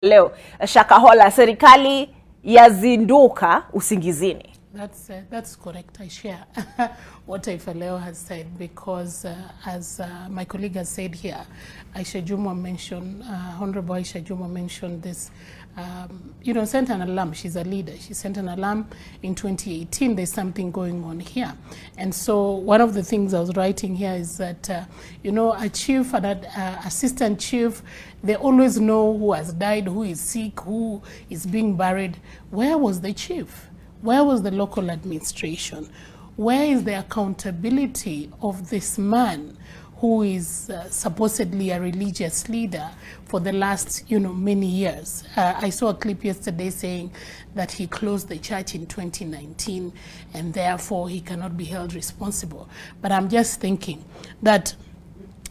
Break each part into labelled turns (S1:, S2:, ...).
S1: Leo Shakahola, serikali yazinduka usingizini.
S2: That's correct. I share what Taifa Leo has said because as my colleague has said here, Aisha Jumwa mentioned, Honorable Aisha Jumwa mentioned this, sent an alarm. She's a leader. She sent an alarm in 2018. There's something going on here. And so one of the things I was writing here is that, a chief and an assistant chief, they always know who has died, who is sick, who is being buried. Where was the chief? Where was the local administration? Where is the accountability of this man who is supposedly a religious leader for the last, many years? I saw a clip yesterday saying that he closed the church in 2019 and therefore he cannot be held responsible. But I'm just thinking that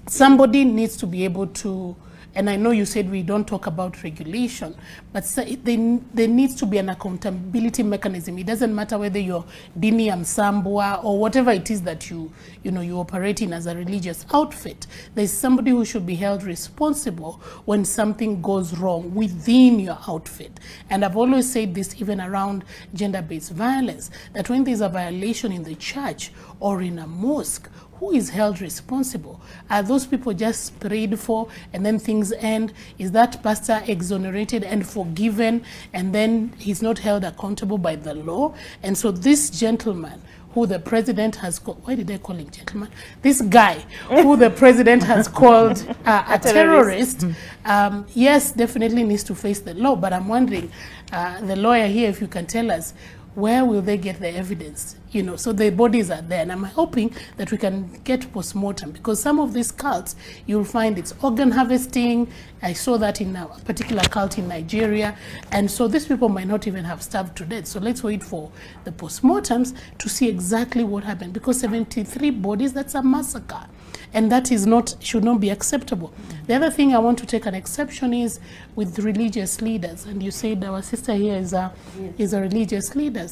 S2: somebody needs to be able to, and I know you said we don't talk about regulation, but there needs to be an accountability mechanism. It doesn't matter whether you're Dini Msambwa or whatever it is that you operate in as a religious outfit. There's somebody who should be held responsible when something goes wrong within your outfit. And I've always said this even around gender-based violence, that when there's a violation in the church or in a mosque, who is held responsible? Are those people just prayed for and then things end? Is that pastor exonerated and forgiven and then he's not held accountable by the law? And so this gentleman who the president has called, why did I call him gentleman? This guy who the president has called a terrorist, yes, definitely needs to face the law. But I'm wondering, the lawyer here, if you can tell us, where will they get the evidence? So the bodies are there, and I'm hoping that we can get post-mortem, because some of these cults, you'll find it's organ harvesting. I saw that in a particular cult in Nigeria, and so these people might not even have starved to death. So let's wait for the post-mortems to see exactly what happened, because 73 bodies, that's a massacre. And that should not be acceptable. The other thing I want to take an exception is with religious leaders. And you said our sister here is a religious leader.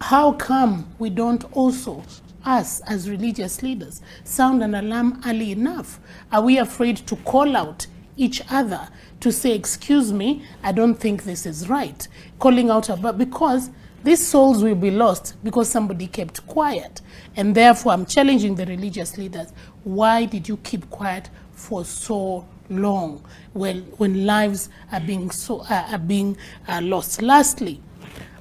S2: How come we don't also, us as religious leaders, sound an alarm early enough? Are we afraid to call out each other to say, excuse me, I don't think this is right? Calling out about, because these souls will be lost because somebody kept quiet. And therefore, I'm challenging the religious leaders. Why did you keep quiet for so long when lives are being lost? Lastly,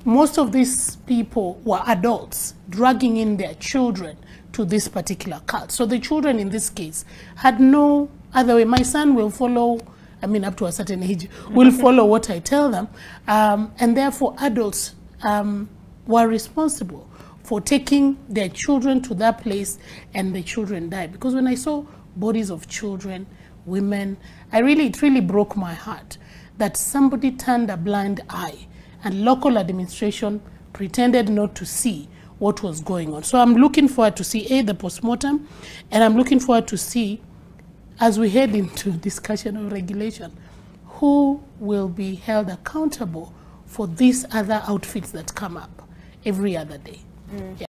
S2: most of these people were adults dragging in their children to this particular cult. So the children in this case had no other way. My son will follow, up to a certain age, will follow what I tell them. And therefore, adults were responsible for taking their children to that place, and the children died. Because when I saw bodies of children, women, it really broke my heart that somebody turned a blind eye and local administration pretended not to see what was going on. So I'm looking forward to see, the postmortem, and I'm looking forward to see, as we head into discussion of regulation, who will be held accountable for these other outfits that come up every other day. Yeah.